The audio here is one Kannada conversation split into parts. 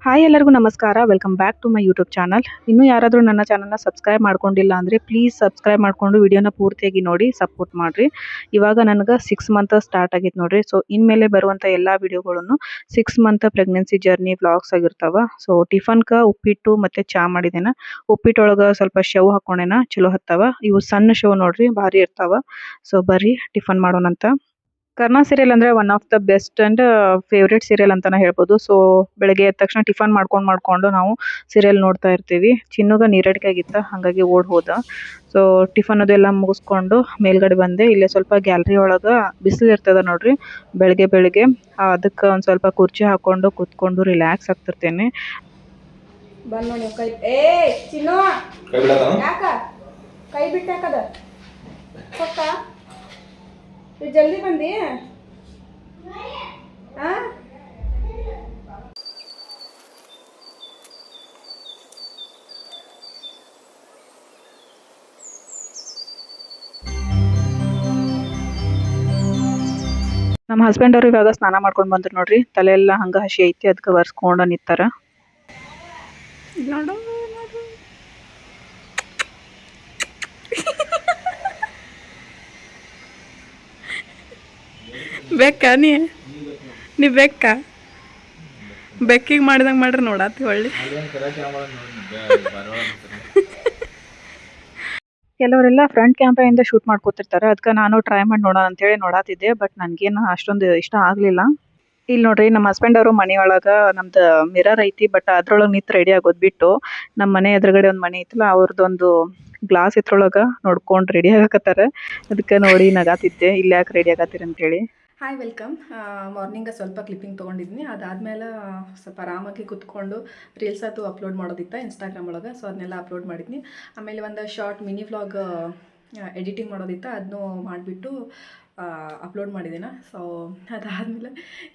ಹಾಯ್ ಎಲ್ಲರಿಗೂ ನಮಸ್ಕಾರ. Welcome back to my YouTube channel. ಇನ್ನೂ ಯಾರಾದರೂ ನನ್ನ ಚಾನಲ್ನ ಸಬ್ಸ್ಕ್ರೈಬ್ ಮಾಡ್ಕೊಂಡಿಲ್ಲ ಅಂದರೆ ಪ್ಲೀಸ್ ಸಬ್ಸ್ಕ್ರೈಬ್ ಮಾಡಿಕೊಂಡು ವಿಡಿಯೋನ ಪೂರ್ತಿಯಾಗಿ ನೋಡಿ ಸಪೋರ್ಟ್ ಮಾಡಿರಿ. ಇವಾಗ ನನಗೆ 6 ಮಂತ್ ಸ್ಟಾರ್ಟ್ ಆಗಿತ್ತು ನೋಡಿರಿ. ಸೊ ಇನ್ಮೇಲೆ ಬರುವಂಥ ಎಲ್ಲ ವಿಡಿಯೋಗಳನ್ನು 6 ಮಂತ್ ಪ್ರೆಗ್ನೆನ್ಸಿ ಜರ್ನಿ ವ್ಲಾಗ್ಸ್ ಆಗಿರ್ತಾವೆ. ಸೊ ಟಿಫನ್ಗೆ ಉಪ್ಪಿಟ್ಟು ಮತ್ತು ಚಾ ಮಾಡಿದ್ದೇನೆ. ಉಪ್ಪಿಟ್ಟೊಳಗೆ ಸ್ವಲ್ಪ ಶವ್ ಹಾಕೊಂಡೇನ, ಚಲೋ ಹತ್ತವ. ಇವು ಸಣ್ಣ ಶವ್ ನೋಡ್ರಿ, ಭಾರಿ ಇರ್ತಾವ. ಸೊ ಬರ್ರಿ ಟಿಫನ್ ಮಾಡೋಣಂತ. ಕರ್ನಾ ಸೀರಿಯಲ್ ಅಂದರೆ one of the best and favourite serial ಅಂತಲೇ ಹೇಳ್ಬೋದು. ಸೊ ಬೆಳಗ್ಗೆ ಎದ್ದ ತಕ್ಷಣ ಟಿಫನ್ ಮಾಡ್ಕೊಂಡು ನಾವು ಸೀರಿಯಲ್ ನೋಡ್ತಾ ಇರ್ತೀವಿ. ಚಿನ್ನುಗ ನೀರಡಿಕೆ ಆಗಿತ್ತ, ಹಾಗಾಗಿ ಓಡ್ ಹೋದ. ಸೊ ಟಿಫನ್ ಅದೆಲ್ಲ ಮುಗಿಸ್ಕೊಂಡು ಮೇಲ್ಗಡೆ ಬಂದೆ. ಇಲ್ಲೇ ಸ್ವಲ್ಪ ಗ್ಯಾಲರಿ ಒಳಗೆ ಬಿಸಿಲು ಇರ್ತದೆ ನೋಡ್ರಿ ಬೆಳಗ್ಗೆ. ಅದಕ್ಕೆ ಒಂದು ಸ್ವಲ್ಪ ಕುರ್ಚಿ ಹಾಕ್ಕೊಂಡು ಕೂತ್ಕೊಂಡು ರಿಲ್ಯಾಕ್ಸ್ ಆಗ್ತಿರ್ತೇನೆ. ಬಂದ್ ನೋಡಿ ಕೈ ಚಿನ್ನು ಯಾಕ ಕೈ ಬಿಟ್ಟಾಕದ ಪಕ್ಕ ಜಲ್ದಿ ಬಂದಿ ನಮ್ಮ ಹಸ್ಬೆಂಡ್ ಅವರು ಇವಾಗ ಸ್ನಾನ ಮಾಡ್ಕೊಂಡು ಬಂದ್ರು ನೋಡ್ರಿ. ತಲೆ ಎಲ್ಲ ಹಂಗ ಹಸಿ ಐತಿ, ಅದಕ್ಕೆ ಒರೆಸ್ಕೊಂಡು ನಿಂತಾರ. ನೋಡು ಬೆಕ್ಕ ನೀ ಬೆಕ್ಕ ಬೆಕ್ಕಿಗೆ ಮಾಡಿದಂಗೆ ಮಾಡ್ರಿ ನೋಡತ್ತಿ ಒಳ್ಳೆ. ಕೆಲವರೆಲ್ಲ ಫ್ರಂಟ್ ಕ್ಯಾಮ್ರಾಯಿಂದ ಶೂಟ್ ಮಾಡ್ಕೋತಿರ್ತಾರೆ. ಅದಕ್ಕೆ ನಾನು ಟ್ರೈ ಮಾಡಿ ನೋಡೋಣ ಅಂತೇಳಿ ನೋಡಾತಿದ್ದೆ. ಬಟ್ ನನಗೇನು ಅಷ್ಟೊಂದು ಇಷ್ಟ ಆಗಲಿಲ್ಲ. ಇಲ್ಲಿ ನೋಡ್ರಿ, ನಮ್ಮ ಹಸ್ಬೆಂಡ್ ಅವರು ಮನೆಯೊಳಗೆ ನಮ್ದು ಮಿರರ್ ಐತಿ, ಬಟ್ ಅದ್ರೊಳಗೆ ನಿಂತು ರೆಡಿ ಆಗೋದು ಬಿಟ್ಟು ನಮ್ಮ ಮನೆ ಎದುರುಗಡೆ ಒಂದು ಮನೆ ಐತಲ್ಲ, ಅವ್ರದ್ದೊಂದು ಗ್ಲಾಸ್ ಇದ್ರೊಳಗೆ ನೋಡ್ಕೊಂಡು ರೆಡಿ ಆಗಕತ್ತಾರ. ಅದಕ್ಕೆ ನೋಡಿ ನಗಾತಿದ್ದೆ, ಇಲ್ಲಿ ಯಾಕೆ ರೆಡಿ ಆಗತ್ತೀರಿ ಅಂತೇಳಿ. Hi welcome. ಮಾರ್ನಿಂಗ ಸ್ವಲ್ಪ ಕ್ಲಿಪ್ಪಿಂಗ್ ತೊಗೊಂಡಿದ್ನಿ. ಅದಾದಮೇಲೆ ಸ್ವಲ್ಪ ಆರಾಮಾಗಿ ಕೂತ್ಕೊಂಡು ರೀಲ್ಸ್ ಅದು ಅಪ್ಲೋಡ್ ಮಾಡೋದಿತ್ತು ಇನ್ಸ್ಟಾಗ್ರಾಮ್ ಒಳಗೆ. ಸೊ ಅದನ್ನೆಲ್ಲ ಅಪ್ಲೋಡ್ ಮಾಡಿದ್ನಿ. ಆಮೇಲೆ ಒಂದು ಶಾರ್ಟ್ ಮಿನಿ ವ್ಲಾಗ್ ಎಡಿಟಿಂಗ್ ಮಾಡೋದಿತ್ತು, ಅದನ್ನು ಮಾಡಿಬಿಟ್ಟು ಅಪ್ಲೋಡ್ ಮಾಡಿದ್ದೇನೆ. ಸೊ ಅದಾದಮೇಲೆ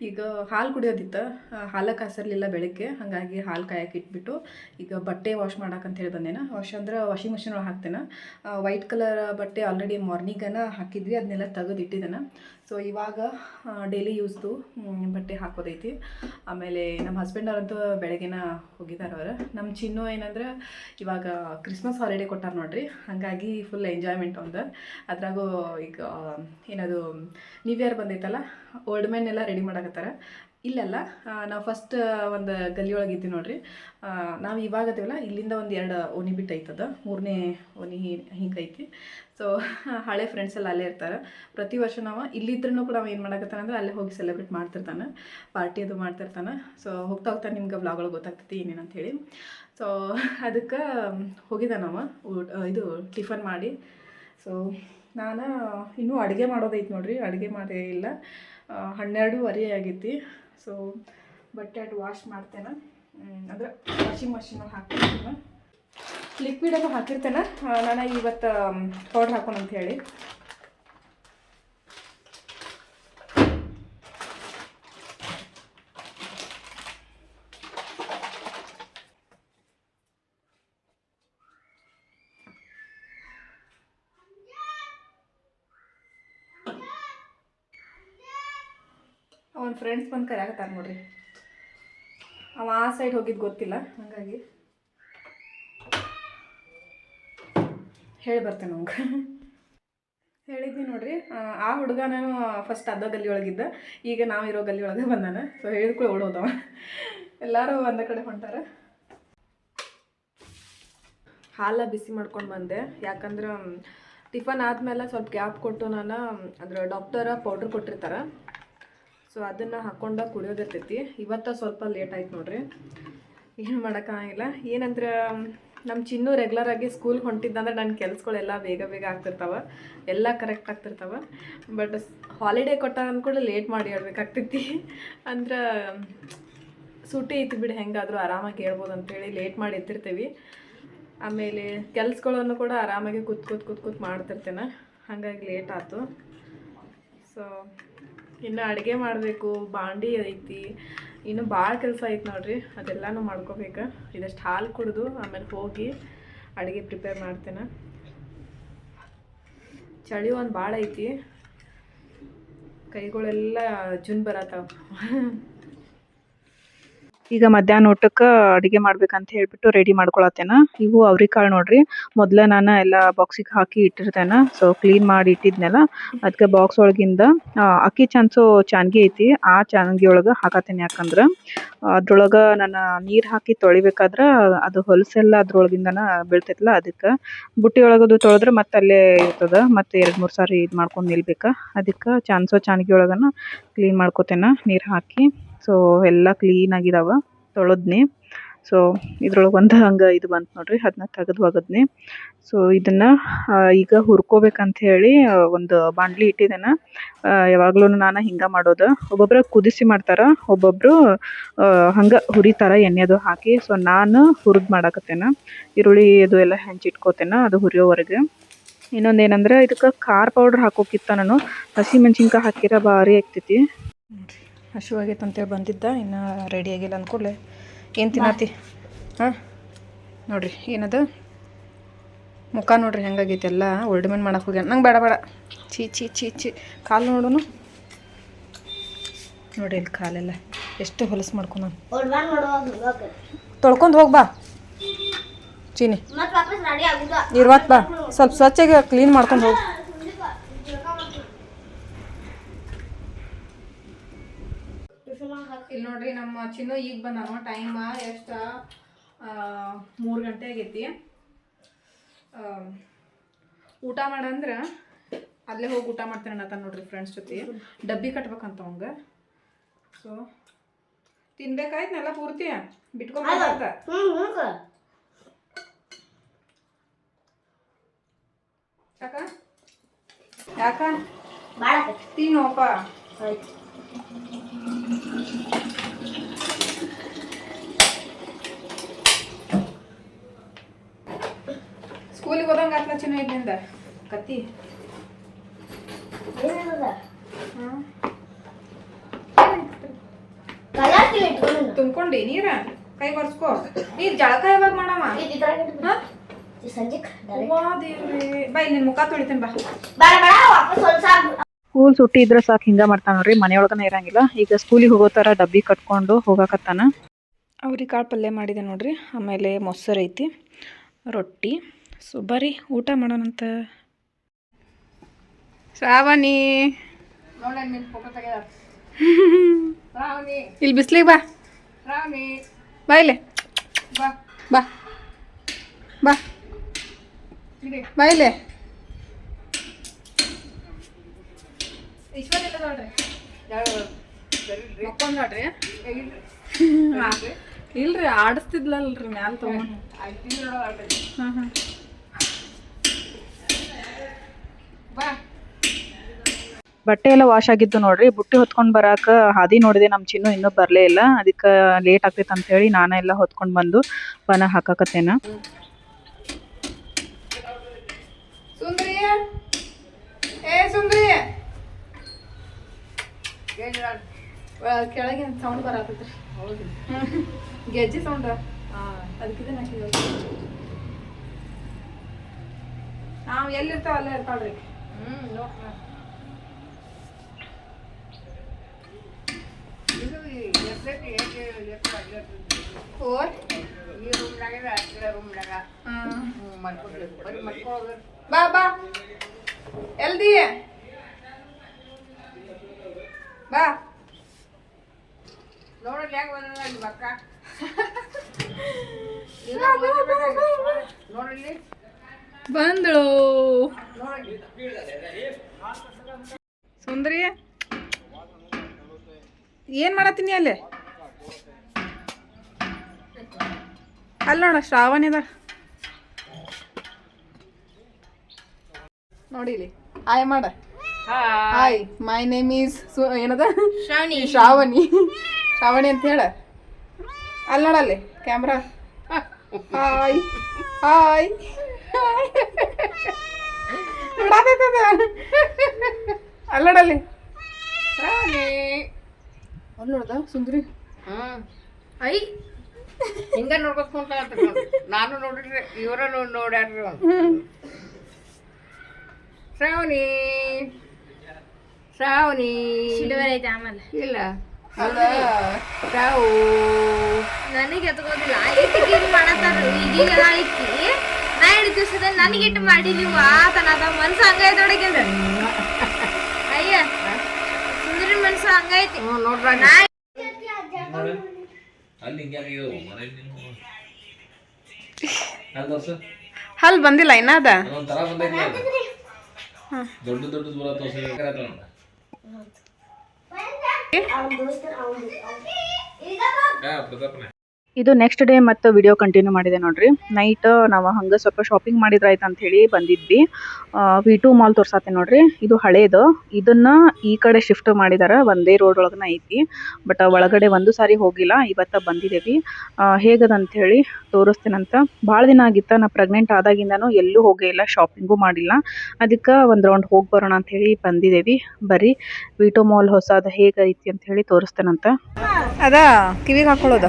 ಈಗ ಹಾಲು ಕುಡಿಯೋದಿತ್ತು. ಹಾಲು ಕಾಸಿರಲಿಲ್ಲ ಬೆಳಗ್ಗೆ, ಹಾಗಾಗಿ ಹಾಲು ಕಾಯಕ್ಕೆ ಇಟ್ಬಿಟ್ಟು ಈಗ ಬಟ್ಟೆ ವಾಶ್ ಮಾಡಕ್ಕಂತ ಹೇಳಿ ಬಂದೇನೆ. ವಾಶ್ ಅಂದ್ರೆ ವಾಷಿಂಗ್ ಮಿಷಿನ್ ಒಳಗೆ ಹಾಕ್ತೇನೆ. ವೈಟ್ ಕಲರ್ ಬಟ್ಟೆ ಆಲ್ರೆಡಿ ಮಾರ್ನಿಂಗನ ಹಾಕಿದ್ವಿ, ಅದನ್ನೆಲ್ಲ ತೆಗೆದು ಇಟ್ಟಿದ್ದೇನೆ. ಸೊ ಇವಾಗ ಡೈಲಿ ಯೂಸ್ದು ಬಟ್ಟೆ ಹಾಕೋದೈತಿ. ಆಮೇಲೆ ನಮ್ಮ ಹಸ್ಬೆಂಡ್ ಅವರಂತೂ ಬೆಳಗ್ಗೆನ ಹೋಗಿದ್ದಾರೆ ಅವರು. ನಮ್ಮ ಚಿನ್ನು ಏನಂದ್ರೆ ಇವಾಗ ಕ್ರಿಸ್ಮಸ್ ಹಾಲಿಡೇ ಕೊಟ್ಟಾರ ನೋಡ್ರಿ, ಹಾಗಾಗಿ ಫುಲ್ ಎಂಜಾಯ್ಮೆಂಟ್ ಒಂದು. ಅದ್ರಾಗೂ ಈಗ ಏನದು ನ್ಯೂ ಇಯರ್ ಬಂದೈತಲ್ಲ, ಓಲ್ಡ್ ಮ್ಯಾನ್ ಎಲ್ಲ ರೆಡಿ ಮಾಡಕತ್ತಾರ. ಇಲ್ಲೆಲ್ಲ ನಾವು ಫಸ್ಟ್ ಒಂದು ಗಲ್ಲಿಯೊಳಗೆ ಇದ್ದೀವಿ ನೋಡ್ರಿ. ನಾವು ಇವಾಗ ಅದೀವಲ್ಲ, ಇಲ್ಲಿಂದ ಒಂದು 2 ಓಣಿ ಬಿಟ್ಟು ಐತದ, 3ನೇ ಓಣಿ ಹಿಂಗೈತಿ. ಸೊ ಹಳೆ ಫ್ರೆಂಡ್ಸ್ ಎಲ್ಲ ಅಲ್ಲೇ ಇರ್ತಾರೆ. ಪ್ರತಿ ವರ್ಷ ನಾವು ಇಲ್ಲಿದ್ರೂ ಕೂಡ ನಾವು ಏನು ಮಾಡಕತ್ತಾನೆ ಅಂದರೆ ಅಲ್ಲೇ ಹೋಗಿ ಸೆಲೆಬ್ರೇಟ್ ಮಾಡ್ತಿರ್ತಾನೆ, ಪಾರ್ಟಿ ಅದು ಮಾಡ್ತಿರ್ತಾನೆ. ಸೊ ಹೋಗ್ತಾ ನಿಮ್ಗೆ ವ್ಲಾಗ್ಗಳು ಗೊತ್ತಾಗ್ತೈತಿ ಏನೇನಂತ ಹೇಳಿ. ಸೊ ಅದಕ್ಕೆ ಹೋಗಿದ್ದೆ ನಾವು ಇದು ಟಿಫನ್ ಮಾಡಿ. ಸೊ ನಾನು ಇನ್ನೂ ಅಡುಗೆ ಮಾಡೋದೈತೆ ನೋಡ್ರಿ, ಅಡುಗೆ ಮಾಡೇ ಇಲ್ಲ. 12:30 ಆಗೈತಿ. ಸೊ ಬಟ್ಟೆ ಅದು ವಾಶ್ ಮಾಡ್ತೇನೆ, ಅಂದರೆ ವಾಷಿಂಗ್ ಮಷಿನಲ್ಲಿ ಹಾಕ್ತಿರ್ತೇನೆ. ಲಿಕ್ವಿಡನ್ನು ಹಾಕಿರ್ತೇನೆ. ನಾನು ಇವತ್ತು ಪೌಡ್ರ್ ಹಾಕೋಣ ಅಂತ ಹೇಳಿ. ಅವನ ಫ್ರೆಂಡ್ಸ್ ಬಂದು ಕರೆಯಾಕತ್ತಾರೆ ನೋಡ್ರಿ. ಅವ ಆ ಸೈಡ್ ಹೋಗಿದ್ದು ಗೊತ್ತಿಲ್ಲ, ಹಾಗಾಗಿ ಹೇಳಿ ಬರ್ತೇನೆ ಅವ್ಗೆ. ಹೇಳಿದ್ನಿ ನೋಡ್ರಿ, ಆ ಹುಡುಗ ನಾನು ಫಸ್ಟ್ ಅದ ಗಲ್ಲಿ ಒಳಗಿದ್ದ, ಈಗ ನಾವು ಇರೋ ಗಲ್ಲಿ ಒಳಗೆ ಬಂದಾನ. ಸೊ ಹೇಳಿದ ಕೂಡ ಓಡೋದವ. ಎಲ್ಲರೂ ಒಂದ ಕಡೆ ಹೊಂಟಾರ. ಹಾಲ ಬಿಸಿ ಮಾಡ್ಕೊಂಡು ಬಂದೆ, ಯಾಕಂದ್ರೆ ಟಿಫನ್ ಆದಮೇಲೆ ಸ್ವಲ್ಪ ಗ್ಯಾಪ್ ಕೊಟ್ಟು ನಾನು ಅಂದ್ರೆ ಡಾಕ್ಟರ ಪೌಡ್ರ್ ಕೊಟ್ಟಿರ್ತಾರೆ. ಸೊ ಅದನ್ನು ಹಾಕ್ಕೊಂಡು ಕುಡಿಯೋದಿರ್ತೈತಿ. ಇವತ್ತು ಸ್ವಲ್ಪ ಲೇಟ್ ಆಯ್ತು ನೋಡ್ರಿ, ಏನು ಮಾಡೋಕ್ಕಾಗಿಲ್ಲ. ಏನಂದ್ರೆ ನಮ್ಮ ಚಿನ್ನು ರೆಗ್ಯುಲರಾಗಿ ಸ್ಕೂಲ್ಗೆ ಹೊಂಟಿದ್ದಂದ್ರೆ ನನ್ನ ಕೆಲಸಗಳೆಲ್ಲ ಬೇಗ ಆಗ್ತಿರ್ತಾವೆ, ಎಲ್ಲ ಕರೆಕ್ಟ್ ಆಗ್ತಿರ್ತಾವೆ. ಬಟ್ ಹಾಲಿಡೇ ಕೊಟ್ಟ ಅಂದ್ಕೊಂಡು ಲೇಟ್ ಮಾಡಿ ಹೇಳ್ಬೇಕಾಗ್ತೈತಿ. ಅಂದ್ರೆ ಸೂಟಿ ಐತಿ ಬಿಡಿ, ಹೆಂಗಾದರೂ ಆರಾಮಾಗಿ ಹೇಳ್ಬೋದು ಅಂತೇಳಿ ಲೇಟ್ ಮಾಡಿ ಎತ್ತಿರ್ತೀವಿ. ಆಮೇಲೆ ಕೆಲಸಗಳನ್ನು ಕೂಡ ಆರಾಮಾಗಿ ಕೂತ್ ಮಾಡ್ತಿರ್ತೇನೆ, ಹಾಗಾಗಿ ಲೇಟ್ ಆಯ್ತು. ಸೊ ಇನ್ನು ಅಡುಗೆ ಮಾಡಬೇಕು, ಬಾಂಡಿ ಐತಿ, ಇನ್ನು ಭಾಳ ಕೆಲಸ ಐತೆ ನೋಡ್ರಿ, ಅದೆಲ್ಲನೂ ಮಾಡ್ಕೋಬೇಕು. ಇದಷ್ಟು ಹಾಲು ಕುಡಿದು ಆಮೇಲೆ ಹೋಗಿ ಅಡುಗೆ ಪ್ರಿಪೇರ್ ಮಾಡ್ತೇನೆ. ಚಳಿ ಒಂದು ಭಾಳ ಐತಿ, ಕೈಗಳೆಲ್ಲ ಜುನ್ ಬರತ್ತಾವ. ಈಗ ಮಧ್ಯಾಹ್ನ ಊಟಕ್ಕೆ ಅಡುಗೆ ಮಾಡ್ಬೇಕಂತ ಹೇಳ್ಬಿಟ್ಟು ರೆಡಿ ಮಾಡ್ಕೊಳತ್ತೇನ. ಇವು ಅವ್ರಿಕಾಳು ನೋಡ್ರಿ. ಮೊದಲೇ ನಾನು ಎಲ್ಲ ಬಾಕ್ಸಿಗೆ ಹಾಕಿ ಇಟ್ಟಿರ್ತೇನೆ. ಸೊ ಕ್ಲೀನ್ ಮಾಡಿ ಇಟ್ಟಿದ್ನೆಲ್ಲ ಅದಕ್ಕೆ ಬಾಕ್ಸ್ ಒಳಗಿಂದ ಅಕ್ಕಿ ಚನ್ಸೋ ಚಾನ್ಗಿ ಐತಿ, ಆ ಚಾನ್ಗಿ ಒಳಗೆ ಹಾಕತ್ತೇನೆ. ಯಾಕಂದ್ರೆ ಅದ್ರೊಳಗೆ ನಾನು ನೀರು ಹಾಕಿ ತೊಳಿಬೇಕಾದ್ರೆ ಅದು ಹೊಲಸೆಲ್ಲ ಅದ್ರೊಳಗಿಂದನ ಬೀಳ್ತೈತಲ್ಲ, ಅದಕ್ಕೆ ಬುಟ್ಟಿ ಒಳಗದು ತೊಳೆದ್ರೆ ಮತ್ತೆ ಅಲ್ಲೇ ಇರ್ತದೆ, ಮತ್ತೆ 2-3 ಸಾರಿ ಇದು ಮಾಡ್ಕೊಂಡು ನಿಲ್ಬೇಕು. ಅದಕ್ಕೆ ಚಾನ್ಸೋ ಚಾನ್ಗಿ ಒಳಗನ ಕ್ಲೀನ್ ಮಾಡ್ಕೊತೇನೆ ನೀರು ಹಾಕಿ. ಸೊ ಎಲ್ಲ ಕ್ಲೀನ್ ಆಗಿದಾವ, ತೊಳೆದ್ನಿ. ಸೊ ಇದ್ರೊಳಗೆ ಒಂದು ಹಂಗೆ ಇದು ಬಂತು ನೋಡ್ರಿ, ಅದನ್ನ ತೆಗೆದು ಒಗದ್ನಿ. ಸೊ ಇದನ್ನು ಈಗ ಹುರ್ಕೋಬೇಕಂತ ಹೇಳಿ ಒಂದು ಬಾಣಲಿ ಇಟ್ಟಿದ್ದೇನೆ. ಯಾವಾಗ್ಲೂ ನಾನು ಹಿಂಗೆ ಮಾಡೋದು. ಒಬ್ಬೊಬ್ರು ಕುದಿಸಿ ಮಾಡ್ತಾರೆ, ಒಬ್ಬೊಬ್ಬರು ಹಂಗೆ ಹುರಿತಾರೆ ಎಣ್ಣೆದು ಹಾಕಿ. ಸೊ ನಾನು ಹುರಿದು ಮಾಡಾಕತ್ತೇನೆ. ಈರುಳ್ಳಿ ಅದು ಎಲ್ಲ ಹೆಂಚಿಟ್ಕೋತೇನೆ ಅದು ಹುರಿಯೋವರೆಗೆ. ಇನ್ನೊಂದು ಏನಂದ್ರೆ ಇದಕ್ಕೆ ಖಾರ ಪೌಡ್ರ್ ಹಾಕೋಕ್ಕಿತ್ತ, ನಾನು ಹಸಿ ಮೆಣಸಿನ್ಕಾಯಿ ಹಾಕಿರೋ ಭಾರಿ ಆಗ್ತೈತಿ. ಹಸಿವಾಗೈತೆ ಅಂತೇಳಿ ಬಂದಿದ್ದ, ಇನ್ನು ರೆಡಿ ಆಗಿಲ್ಲ ಅಂದ್ಕೂಡಲೇ ಏನು ತಿನ್ನತಿ. ಹಾಂ ನೋಡಿರಿ ಏನದು ಮುಖ ನೋಡ್ರಿ ಹೆಂಗಾಗೈತೆ ಎಲ್ಲ ಒಳ್ಳೆಮೆನ್ ಮಾಡಕ್ಕೆ ಹೋಗ್ಯಾನ. ನಂಗೆ ಬೇಡ ಬೇಡ, ಚೀ ಚೀ ಚೀ ಚೀ. ಕಾಲು ನೋಡುನು ನೋಡಿ, ಇಲ್ಲಿ ಕಾಲೆಲ್ಲ ಎಷ್ಟು ಹೊಲಸು ಮಾಡ್ಕೊಂಡು ತೊಳ್ಕೊಂಡು ಹೋಗ್ಬಾ ಚೀನಿ ಇರ್ವತ್ತು. ಬಾ ಸ್ವಲ್ಪ ಸ್ವಚ್ಛಗೆ ಕ್ಲೀನ್ ಮಾಡ್ಕೊಂಡು ಹೋಗಿ. ಇಲ್ಲಿ ನೋಡ್ರಿ ನಮ್ಮ ಚಿನ್ನು ಈಗ ಬಂದಾನು. ಟೈಮ್ ಎಷ್ಟು 3 ಗಂಟೆ ಆಗೈತಿ. ಊಟ ಮಾಡಂದ್ರೆ ಅಲ್ಲೇ ಹೋಗಿ ಊಟ ಮಾಡ್ತೇನೆ ಅನ್ನತಾನ ನೋಡ್ರಿ ಫ್ರೆಂಡ್ಸ್ ಜೊತೆ. ಡಬ್ಬಿ ಕಟ್ಬೇಕಂತ ಅವಂಗೆ. ಸೊ ತಿನ್ಬೇಕಾಯ್ತನೆಲ್ಲ ಪೂರ್ತಿ ಬಿಟ್ಕೊಬೇಕಂತ. ಯಾಕ ಯಾಕ ತಿನ್ನೋಪ. ಸ್ಕೂಲಿಗೆ ಹೋದಂಗೆ ಆತ್ನ ಚಿನ್ನ ಇದ್ದಿಂದ ಕತ್ತಿ ತುಂಬ್ಕೊಂಡಿ ನೀರ ಕೈ ಬರ್ಸ್ಕೋ. ನೀರ್ ಜಳಕ ಯಾವಾಗ ಮಾಡಮ್ಮ? ಬಾ ಇಲ್ಲಿ ನಿನ್ ಮುಖ ತೊಳಿತೇನೆ ಬಾ. ಸ್ಕೂಲ್ ಸುಟ್ಟಿ ಇದ್ರೆ ಸಾಕು ಹಿಂಗ ಮಾಡ್ತಾನ ನೋಡ್ರಿ, ಮನೆಯೊಳಗನ ಇರಂಗಿಲ್ಲ. ಈಗ ಸ್ಕೂಲಿಗೆ ಹೋಗೋ ಥರ ಡಬ್ಬಿ ಕಟ್ಕೊಂಡು ಹೋಗಾಕತ್ತಾನ. ಅವ್ರಿಗೆ ಕಾಳು ಪಲ್ಯ ಮಾಡಿದೆ ನೋಡ್ರಿ, ಆಮೇಲೆ ಮೊಸರು ಐತಿ, ರೊಟ್ಟಿ. ಸೊ ಬರ್ರಿ ಊಟ ಮಾಡೋಣಂತ. ಶ್ರಾವಣಿ ಇಲ್ಲಿ ಬಿಸ್ಲಿಗೆ ಬಾ. ಬಾ ಇಲ್ಲೇ ಬಾ ಬಾ ಬಾ ಬಾ ಇಲ್ಲೇ. ಇಲ್ರಿ ಆಡಿಸ್ತಿದ್ಲಲ್ರಿ ಮ್ಯಾಲ ತಗೊಂಡು. ಹಾಂ ಹಾಂ ಬಾ. ಬಟ್ಟೆ ಎಲ್ಲ ವಾಶ್ ಆಗಿದ್ದು ನೋಡ್ರಿ. ಬುಟ್ಟಿ ಹೊತ್ಕೊಂಡು ಬರಾಕ ಹಾದಿ ನೋಡಿದೆ, ನಮ್ಮ ಚಿನ್ನು ಇನ್ನೂ ಬರಲೇ ಇಲ್ಲ. ಅದಕ್ಕೆ ಲೇಟ್ ಆಗ್ತೈತೆ ಅಂತೇಳಿ ನಾನೇ ಎಲ್ಲ ಹೊತ್ಕೊಂಡು ಬಂದು ಬನ ಹಾಕಾಕತ್ತೇನ. ಸುಂದರಿ ಏ ಸುಂದರಿ, ಕೆಳಗಿನ ಸೌಂಡ್ ಬರತ್ತೈತ್ರಿ. ಹೌದು, ಗೆಜ್ಜೆ ಸೌಂಡ್. ಅದಕ್ಕಿದೆ ನಾವು ಎಲ್ಲಿರ್ತಾವ ಅಲ್ಲೇ ಇರ್ತಾಳ್ರಿ. ಬಾ ಬಾ ಎಲ್ದಿ ಬಾ. ನೋಡಲಿ ಯಾಕೆ ಬಂದ ಬಕ್ಕ ನೋಡಲಿ ಬಂದಳು ಸುಂದರಿ. ಏನ್ ಮಾಡತ್ತೀನಿ ಅಲ್ಲೇ? ಅಲ್ಲಿ ನೋಡ ಶ್ರಾವಣಿ ಅದ ನೋಡಿಲಿ. ಹಾಯ್ ಮಾಡ. ಹಾಯ್, ಮೈ ನೇಮ್ ಈಸ್ ಏನದ ಶ್ರಾವಣಿ. ಶ್ರಾವಣಿ ಅಂತ ಹೇಳ. ಅಲ್ಲಿ ನೋಡಲ್ಲಿ ಕ್ಯಾಮ್ರಾ. ಹಾಯ್ ಹಾಯ್ ಅಲ್ಲಡಲ್ಲಿ ಅಲ್ಲಿ ನೋಡ್ದ ಸುಂದರಿ. ಐ ಹಿಂಗ ನೋಡ್ಕೊಂತ ನಾನು ನೋಡಿದ್ರೆ ಇವರ ನೋಡ್ಯಾರ. ಶ್ರಾವಣಿ ಶ್ರಾವಣಿ ಐತೆ ಆಮೇಲೆ ಇಲ್ಲ ನನಗೆ ಎತ್ಕೋದಿಲ್ಲ ಇಟ್ಟಿಗೆ ಮಾಡತ್ತಾರ ಈಗೀಗ ಇಕ್ಕಿ ನಾ 2 ದಿವಸದ ನನಗೆ ಇಟ್ಟು ಮಾಡಿ ನೀವು ಆತನದ ಮನ್ಸು ಹಂಗೈತೊಡಗಿಂದ ಅಯ್ಯ ಸುಂದರಿ ಮನ್ಸು ಹಂಗೈತಿ ನೋಡ್ರ ಹಲ್ ಬಂದಿಲ್ಲ ಇನ್ನದ ದೊಡ್ಡ ದೊಡ್ಡ ಇದು ನೆಕ್ಸ್ಟ್ ಡೇ ಮತ್ತು ವಿಡಿಯೋ ಕಂಟಿನ್ಯೂ ಮಾಡಿದೆ ನೋಡ್ರಿ. ನೈಟ್ ನಾವು ಹಂಗೆ ಸ್ವಲ್ಪ ಶಾಪಿಂಗ್ ಮಾಡಿದ್ರಾಯ್ತು ಅಂತ ಹೇಳಿ ಬಂದಿದ್ವಿ. V2 ಮಾಲ್ ತೋರ್ಸಾತೆ ನೋಡ್ರಿ. ಇದು ಹಳೇದು, ಇದನ್ನ ಈ ಕಡೆ ಶಿಫ್ಟ್ ಮಾಡಿದಾರೆ, ಒಂದೇ ರೋಡ್ ಒಳಗನ ಐತಿ. ಬಟ್ ಒಳಗಡೆ ಒಂದು ಸಾರಿ ಹೋಗಿಲ್ಲ, ಇವತ್ತ ಬಂದಿದ್ದೇವಿ. ಹೇಗದಂತ ಹೇಳಿ ತೋರಿಸ್ತೇನಂತ. ಭಾಳ ದಿನ ಆಗಿತ್ತ, ನಾ ಪ್ರೆಗ್ನೆಂಟ್ ಆದಾಗಿಂದನೂ ಎಲ್ಲೂ ಹೋಗೇ ಇಲ್ಲ, ಶಾಪಿಂಗು ಮಾಡಿಲ್ಲ. ಅದಕ್ಕೆ ಒಂದು ರೌಂಡ್ ಹೋಗಿ ಬರೋಣ ಅಂತ ಹೇಳಿ ಬಂದಿದ್ದೇವಿ. ಬರ್ರಿ V2 ಮಾಲ್ ಹೊಸದು ಹೇಗೈತಿ ಅಂತ ಹೇಳಿ ತೋರಿಸ್ತೇನಂತ. ಅದ ಕಿವಿಗೆ ಹಾಕೊಳ್ಳೋದ,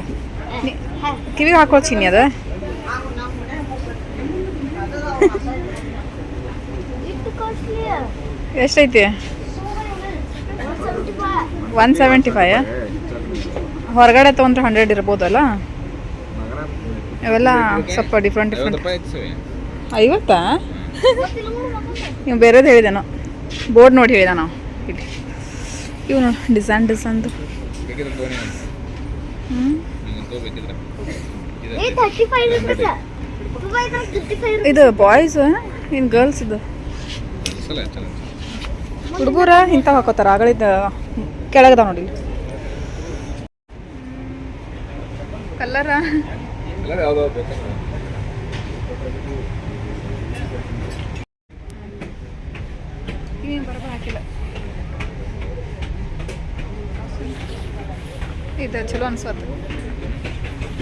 ಕಿವಿಗೆ ಹಾಕೊಳ್ಳೋ ಚಿನ್ನಿ ಅದ. ಎಷ್ಟೈತಿ? 175. ಹೊರಗಡೆ ತೊಗೊಂಡ್ರೆ 100 ಇರ್ಬೋದಲ್ಲ. ಇವೆಲ್ಲ ಸ್ವಲ್ಪ ಡಿಫ್ರೆಂಟ್ 50. ನೀವು ಬೇರೆದು ಹೇಳಿದೆ ನಾವು, ಬೋರ್ಡ್ ನೋಡಿ ಹೇಳಿದ ನಾವು. ಇಲ್ಲಿ ಇವು ನೋಡಿ ಡಿಸೈನ್ದು. ಇದು ಬಾಯ್ಸ್ ಇನ್ ಗರ್ಲ್ಸ್ ಇದು ಹುಡುಗರ ಇಂಥ ಹಾಕೋತಾರ. ಆಗಳಿದ್ದ ಕೆಳಗದ ನೋಡಿ ಕಲ್ಲರ. ಬರಬರ ಹಾಕಿಲ್ಲ. ಇದು ಚಲೋ ಅನ್ಸತ್ತೆ,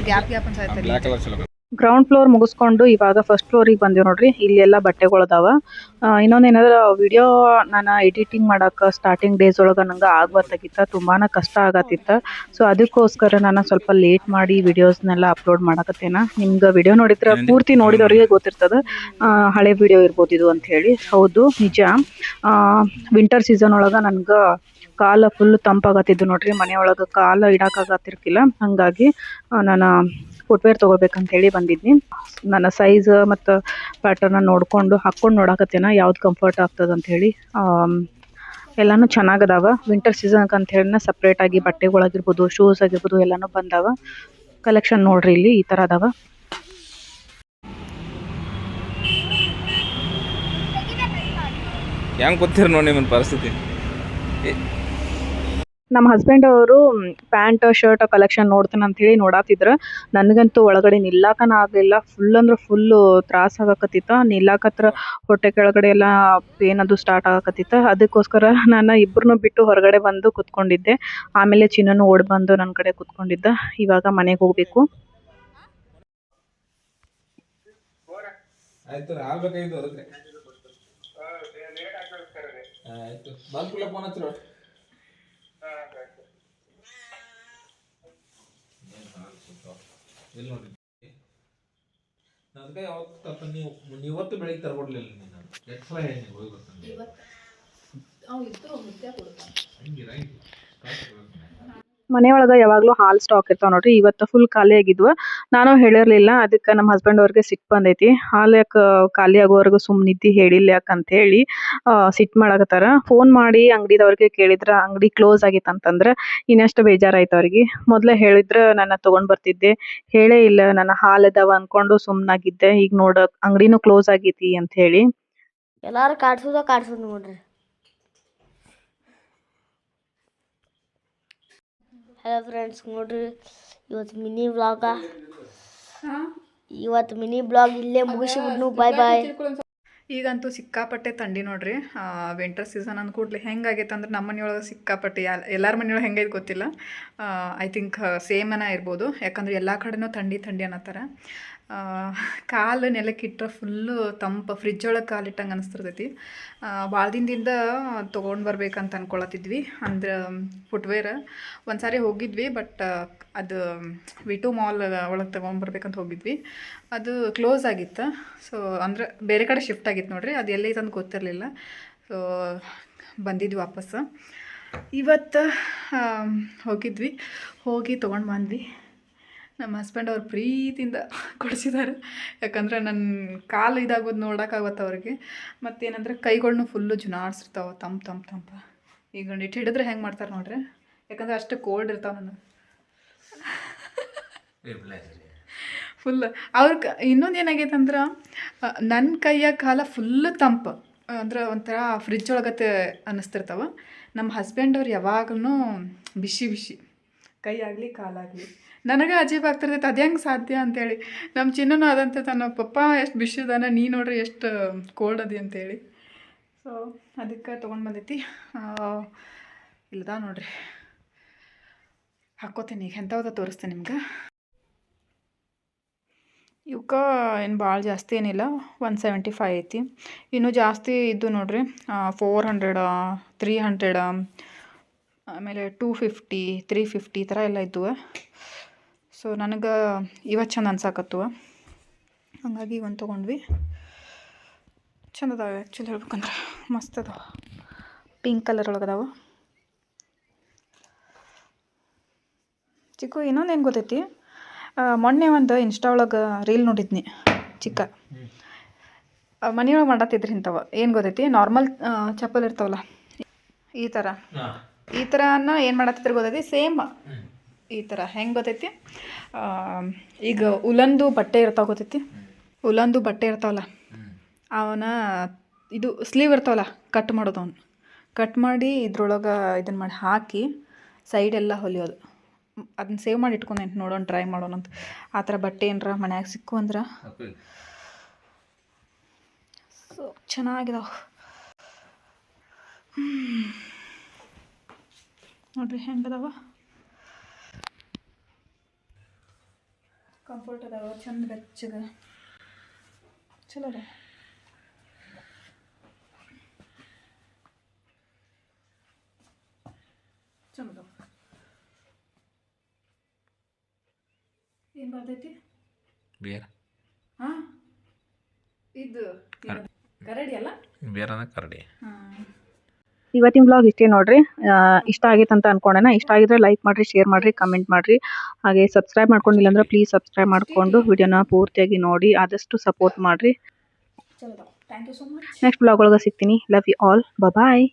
ಗ್ಯಾಪ್ ಅನ್ಸತ್ತೆ. ಗ್ರೌಂಡ್ ಫ್ಲೋರ್ ಮುಗಿಸ್ಕೊಂಡು ಇವಾಗ ಫಸ್ಟ್ ಫ್ಲೋರಿಗೆ ಬಂದಿವಿ ನೋಡ್ರಿ. ಇಲ್ಲಿ ಎಲ್ಲ ಬಟ್ಟೆಗಳದಾವ. ಇನ್ನೊಂದೇನಾದ್ರೆ ವಿಡಿಯೋ ನಾನು ಎಡಿಟಿಂಗ್ ಮಾಡಕ್ಕೆ ಸ್ಟಾರ್ಟಿಂಗ್ ಡೇಸ್ ಒಳಗೆ ನಂಗೆ ಆಗ್ಬತ್ತಾಗಿತ್ತ, ತುಂಬಾ ಕಷ್ಟ ಆಗತ್ತಿತ್ತ. ಸೊ ಅದಕ್ಕೋಸ್ಕರ ನಾನು ಸ್ವಲ್ಪ ಲೇಟ್ ಮಾಡಿ ವಿಡಿಯೋಸ್ನೆಲ್ಲ ಅಪ್ಲೋಡ್ ಮಾಡಕತ್ತೇನ. ನಿಮ್ಗೆ ವಿಡಿಯೋ ನೋಡಿದ್ರೆ ಪೂರ್ತಿ ನೋಡಿದವ್ರಿಗೆ ಗೊತ್ತಿರ್ತದೆ ಹಳೆ ವಿಡಿಯೋ ಇರ್ಬೋದು ಇದು ಅಂತ ಹೇಳಿ. ಹೌದು, ನಿಜ. ವಿಂಟರ್ ಸೀಸನ್ ಒಳಗೆ ನನ್ಗೆ ಕಾಲ ಫುಲ್ ತಂಪಾಗತ್ತಿದ್ದು ನೋಡ್ರಿ. ಮನೆಯೊಳಗೆ ಕಾಲ ಇಡಕ್ಕಾಗತ್ತಿರ್ಕಿಲ್ಲ. ಹಾಗಾಗಿ ನಾನು ಫುಟ್ವೇರ್ ತೊಗೋಬೇಕಂತ ಹೇಳಿ ಬಂದಿದ್ನಿ. ನನ್ನ ಸೈಜ್ ಮತ್ತು ಪ್ಯಾಟರ್ನ ನೋಡಿಕೊಂಡು ಹಾಕ್ಕೊಂಡು ನೋಡಕತ್ತೇನ ಯಾವ್ದು ಕಂಫರ್ಟ್ ಆಗ್ತದೆ ಅಂತ ಹೇಳಿ. ಎಲ್ಲನೂ ಚೆನ್ನಾಗದಾವ. ವಿಂಟರ್ ಸೀಸನ್ಗೆ ಅಂತ ಹೇಳಿ ಸಪ್ರೇಟಾಗಿ ಬಟ್ಟೆಗಳಾಗಿರ್ಬೋದು, ಶೂಸ್ ಆಗಿರ್ಬೋದು ಎಲ್ಲನೂ ಬಂದಾವ. ಕಲೆಕ್ಷನ್ ನೋಡ್ರಿ, ಇಲ್ಲಿ ಈ ಥರ ಅದಾವ. ಹೆಂಗೆ ಗೊತ್ತಿರ ನೋಡಿ ನಿಮ್ಮ ಪರಿಸ್ಥಿತಿ. ನಮ್ಮ ಹಸ್ಬೆಂಡ್ ಅವರು ಪ್ಯಾಂಟ್ ಶರ್ಟ್ ಕಲೆಕ್ಷನ್ ನೋಡ್ತೇನೆ ಅಂತ ಹೇಳಿ ನೋಡಾತಿದ್ರು. ನನಗಂತೂ ಒಳಗಡೆ ನಿಲ್ಲಾಕನ ಆಗಲಿಲ್ಲ. ಫುಲ್ ಅಂದ್ರೆ ಫುಲ್ಲು ತ್ರಾಸ ಆಗಕತ್ತಿತ್ತ. ನಿಲ್ಲಾಕತ್ರ ಹೊಟ್ಟೆ ಕೆಳಗಡೆ ಎಲ್ಲ ಪೇನ್ ಅದು ಸ್ಟಾರ್ಟ್ ಆಗಕತ್ತಿತ್ತ. ಅದಕ್ಕೋಸ್ಕರ ನಾನು ಇಬ್ಬರನ್ನೂ ಬಿಟ್ಟು ಹೊರಗಡೆ ಬಂದು ಕುತ್ಕೊಂಡಿದ್ದೆ. ಆಮೇಲೆ ಚಿನ್ನನು ಓಡಿ ಬಂದು ನನ್ನ ಕಡೆ ಕುತ್ಕೊಂಡಿದ್ದ. ಇವಾಗ ಮನೆಗೆ ಹೋಗಬೇಕು. ಆಯ್ತು ಆಗ್ಬೇಕಾಗಿತ್ತು ಅದಕ್ಕೆ. ಆಯ್ತು ಬಂದ್ ಕೂಡ ಫೋನ್ ಹಚ್ಚಿರೋ. ಇಲ್ಲಿ ನೋಡಿ ಅದಕ್ಕೆ ಯಾವತ್ತು ನೀವು ಇವತ್ತು ಬೆಳಿಗ್ಗೆ ತರ್ಕೊಡ್ಲಿಲ್ಲ. ನೀನು ಎಷ್ಟು ಸಲ ಹೇಳಿ ಹೋಗಿ ಬರ್ತಾನೆ ಹಂಗಿರ ಮನೆಯೊಳಗೆ ಯಾವಾಗಲೂ ಹಾಲು ಸ್ಟಾಕ್ ಇರ್ತಾವೆ ನೋಡ್ರಿ. ಇವತ್ತು ಫುಲ್ ಖಾಲಿ ಆಗಿದ್ವು. ನಾನು ಹೇಳಿರಲಿಲ್ಲ. ಅದಕ್ಕೆ ನಮ್ಮ ಹಸ್ಬೆಂಡ್ ಅವ್ರಿಗೆ ಸಿಟ್ಟು ಬಂದೈತಿ. ಹಾಲು ಯಾಕೆ ಖಾಲಿ ಆಗೋವರೆಗೂ ಸುಮ್ಮನಿದ್ದಿ ಹೇಳಿಲ್ಲ ಯಾಕಂತ ಹೇಳಿ ಸಿಟ್ಟು ಮಾಡಕತ್ತಾರ. ಫೋನ್ ಮಾಡಿ ಅಂಗಡಿದವ್ರಿಗೆ ಕೇಳಿದ್ರೆ ಅಂಗಡಿ ಕ್ಲೋಸ್ ಆಗಿತ್ತು ಅಂತಂದ್ರೆ ಇನ್ನಷ್ಟು ಬೇಜಾರಾಯ್ತು ಅವ್ರಿಗೆ. ಮೊದಲೇ ಹೇಳಿದ್ರೆ ನಾನು ತೊಗೊಂಡು ಬರ್ತಿದ್ದೆ, ಹೇಳೇ ಇಲ್ಲ. ನನ್ನ ಹಾಲು ಅದಾವ ಅಂದ್ಕೊಂಡು ಸುಮ್ಮನಾಗಿದ್ದೆ. ಈಗ ನೋಡ ಅಂಗಡಿನೂ ಕ್ಲೋಸ್ ಆಗೈತಿ ಅಂತ ಹೇಳಿ. ಎಲ್ಲಾರು ಕಾಡ್ಸೋದು ನೋಡ್ರಿ. ಹಲೋ ಫ್ರೆಂಡ್ಸ್, ನೋಡ್ರಿ ಇವತ್ತು ಮಿನಿ ಬ್ಲಾಗ್ ಇಲ್ಲೇ ಮುಗಿಸಿಬಿಡ್ನು. ಬಾಯ್ ಬಾಯ್. ಈಗಂತೂ ಸಿಕ್ಕಾಪಟ್ಟೆ ಥಂಡಿ ನೋಡ್ರಿ. ವಿಂಟರ್ ಸೀಸನ್ ಅಂದ ಕೂಡಲೇ ಹೆಂಗಾಗೈತೆ ಅಂದ್ರೆ ನಮ್ಮ ಮನೆಯೊಳಗೆ ಸಿಕ್ಕಾಪಟ್ಟೆ ಎಲ್ಲರ ಮನೆಯೊಳಗೆ ಹೆಂಗೈತೆ ಗೊತ್ತಿಲ್ಲ. ಐ ಥಿಂಕ್ ಸೇಮನ ಇರ್ಬೋದು. ಯಾಕಂದ್ರೆ ಎಲ್ಲ ಕಡೆನೂ ಥಂಡಿ ಅನ್ನತ್ತಾರ. ಕಾಲು ನೆಲಕ್ಕಿಟ್ರೆ ಫುಲ್ಲು ತಂಪು, ಫ್ರಿಜ್ ಒಳಗೆ ಕಾಲಿಟ್ಟಂಗೆ ಅನಿಸ್ತಿರ್ತೈತಿ. ಭಾಳ ದಿನದಿಂದ ತೊಗೊಂಡು ಬರ್ಬೇಕಂತ ಅಂದ್ಕೊಳತ್ತಿದ್ವಿ. ಅಂದ್ರೆ ಫುಟ್ವೇರ್ ಒಂದು ಸಾರಿ ಹೋಗಿದ್ವಿ. ಬಟ್ ಅದು V2 ಮಾಲ್ ಒಳಗೆ ತೊಗೊಂಡ್ಬರ್ಬೇಕಂತ ಹೋಗಿದ್ವಿ. ಅದು ಕ್ಲೋಸ್ ಆಗಿತ್ತು. ಸೊ ಅಂದರೆ ಬೇರೆ ಕಡೆ ಶಿಫ್ಟ್ ಆಗಿತ್ತು ನೋಡ್ರಿ. ಅದು ಎಲ್ಲೈತೆ ಅಂತ ಗೊತ್ತಿರಲಿಲ್ಲ. ಸೊ ಬಂದಿದ್ವಿ ವಾಪಸ್ಸು. ಇವತ್ತು ಹೋಗಿದ್ವಿ, ಹೋಗಿ ತೊಗೊಂಡು ಬಂದ್ವಿ. ನಮ್ಮ ಹಸ್ಬೆಂಡ್ ಅವ್ರು ಪ್ರೀತಿಯಿಂದ ಕೊಡಿಸಿದ್ದಾರೆ. ಯಾಕಂದರೆ ನನ್ನ ಕಾಲು ಇದಾಗೋದು ನೋಡೋಕ್ಕಾಗತ್ತೆ ಅವ್ರಿಗೆ. ಮತ್ತೇನಂದ್ರೆ ಕೈಗಳ್ನು ಫುಲ್ಲು ಜುನಾಡ್ಸಿರ್ತಾವೆ ತಂಪ. ಈಗ ಇಟ್ಟು ಹಿಡಿದ್ರೆ ಹೆಂಗೆ ಮಾಡ್ತಾರೆ ನೋಡ್ರಿ, ಯಾಕಂದ್ರೆ ಅಷ್ಟು ಕೋಲ್ಡ್ ಇರ್ತಾವೆ ನಾನು ಫುಲ್. ಇನ್ನೊಂದು ಏನಾಗೈತೆ ಅಂದ್ರೆ ನನ್ನ ಕೈಯ ಕಾಲ ಫುಲ್ಲು ತಂಪು, ಅಂದ್ರೆ ಒಂಥರ ಫ್ರಿಜ್ ಒಳಗತ್ತೆ ಅನ್ನಿಸ್ತಿರ್ತಾವೆ. ನಮ್ಮ ಹಸ್ಬೆಂಡವ್ರು ಯಾವಾಗಲೂ ಬಿಸಿ ಕೈ ಆಗಲಿ ಕಾಲಾಗಲಿ. ನನಗೆ ಅಜೀಬ್ ಆಗ್ತಿರ್ತೈತೆ ಅದು ಹೆಂಗೆ ಸಾಧ್ಯ ಅಂತೇಳಿ. ನಮ್ಮ ಚಿನ್ನೂ ಅದಂತ ತನ್ನ ಪಪ್ಪ ಎಷ್ಟು ಬಿಸಿ ಅದಾನ, ನೀ ನೋಡ್ರಿ ಎಷ್ಟು ಕೋಲ್ಡ್ ಅದಿ ಅಂತೇಳಿ. ಸೊ ಅದಕ್ಕೆ ತೊಗೊಂಡು ಬಂದೈತಿ. ಇಲ್ಲದ ನೋಡ್ರಿ ಹಾಕ್ಕೋತೀನಿ. ಈಗ ಎಂಥವ್ದ ತೋರಿಸ್ತೇನೆ ನಿಮ್ಗೆ. ಇವಕ್ಕೆ ಏನು ಭಾಳ ಜಾಸ್ತಿ ಏನಿಲ್ಲ, 175 ಐತಿ. ಇನ್ನೂ ಜಾಸ್ತಿ ಇದ್ದು ನೋಡ್ರಿ, 400, 300, ಆಮೇಲೆ 250, 350 ಈ ಥರ ಎಲ್ಲ ಇದ್ದುವ. ಸೊ ನನಗೆ ಇವತ್ತು ಚಂದ ಅನ್ಸಾಕತ್ತುವ, ಹಾಗಾಗಿ ಒಂದು ತೊಗೊಂಡ್ವಿ. ಚಂದ ಅದಾವೆ ಆ್ಯಕ್ಚುಲಿ ಹೇಳ್ಬೇಕಂದ್ರೆ, ಮಸ್ತ್ ಅದಾವ. Pink colour ಒಳಗದಾವ. ಚಿಕ್ಕು ಇನ್ನೊಂದೇನು ಗೊತ್ತೈತಿ, ಮೊನ್ನೆ ಒಂದು ಇನ್ಸ್ಟಾ ಒಳಗೆ ರೀಲ್ ನೋಡಿದ್ನಿ. ಚಿಕ್ಕ ಮನೆಯೊಳಗೆ ಮಾಡತ್ತಿದ್ರಿ ಇಂಥವು. ಏನು ಗೊತ್ತೈತಿ, ನಾರ್ಮಲ್ ಚಪ್ಪಲ್ ಇರ್ತಾವಲ್ಲ ಈ ಥರನ ಏನು ಮಾಡತ್ತಿದ್ರು ಗೊತ್ತೈತಿ, ಸೇಮ್ ಈ ಥರ. ಹೆಂಗೆ ಗೊತ್ತೈತಿ, ಈಗ ಉಲಂದು ಬಟ್ಟೆ ಇರ್ತಾವೆ ಗೊತ್ತೈತಿ, ಉಲಂದು ಬಟ್ಟೆ ಇರ್ತಾವಲ್ಲ ಅವನ ಇದು ಸ್ಲೀವ್ ಇರ್ತಾವಲ್ಲ ಕಟ್ ಮಾಡೋದು, ಅವನು ಕಟ್ ಮಾಡಿ ಇದ್ರೊಳಗೆ ಇದನ್ನು ಮಾಡಿ ಹಾಕಿ ಸೈಡೆಲ್ಲ ಹೊಲಿಯೋದು. ಅದನ್ನ ಸೇವ್ ಮಾಡಿ ಇಟ್ಕೊಂಡೇನು, ನೋಡೋಣ ಟ್ರೈ ಮಾಡೋಣ ಅಂತ. ಆ ಥರ ಬಟ್ಟೆ ಏನರ ಮನ್ಯಾಗ ಸಿಕ್ಕು ಅಂದ್ರೆ ಸೊ ಚೆನ್ನಾಗಿದಾವೆ ನೋಡ್ರಿ ಹೆಂಗದಾವ. ಕಂಫರ್ಟ್ ಅದಾವ, ಚಂದ ಬೆಚ್ಚಗೆ ಚಲೋ ಅದ. ಚಂದ ಏನು ಬರ್ತೈತಿ ಬೇರೆ. ಹಾಂ ಇದು ಕರಡಿ ಅಲ್ಲ, ಬೇರೆ ಕರಡಿ. ಇವತ್ತಿನ ಬ್ಲಾಗ್ ಇಷ್ಟೇ ನೋಡ್ರಿ. ಇಷ್ಟ ಆಗೈತೆ ಅಂತ ಅನ್ಕೊಂಡೇನ. ಇಷ್ಟ ಆಗಿದ್ರೆ ಲೈಕ್ ಮಾಡಿರಿ, ಶೇರ್ ಮಾಡಿರಿ, ಕಮೆಂಟ್ ಮಾಡಿರಿ. ಹಾಗೆ ಸಬ್ಸ್ಕ್ರೈಬ್ ಮಾಡ್ಕೊಂಡಿಲ್ಲ ಅಂದ್ರೆ ಪ್ಲೀಸ್ ಸಬ್ಸ್ಕ್ರೈಬ್ ಮಾಡಿಕೊಂಡು ವಿಡಿಯೋನ ಪೂರ್ತಿಯಾಗಿ ನೋಡಿ, ಆದಷ್ಟು ಸಪೋರ್ಟ್ ಮಾಡಿರಿ. Thank you so much. Next blog ಒಳಗೆ ಸಿಗ್ತೀನಿ. Love you all, bye.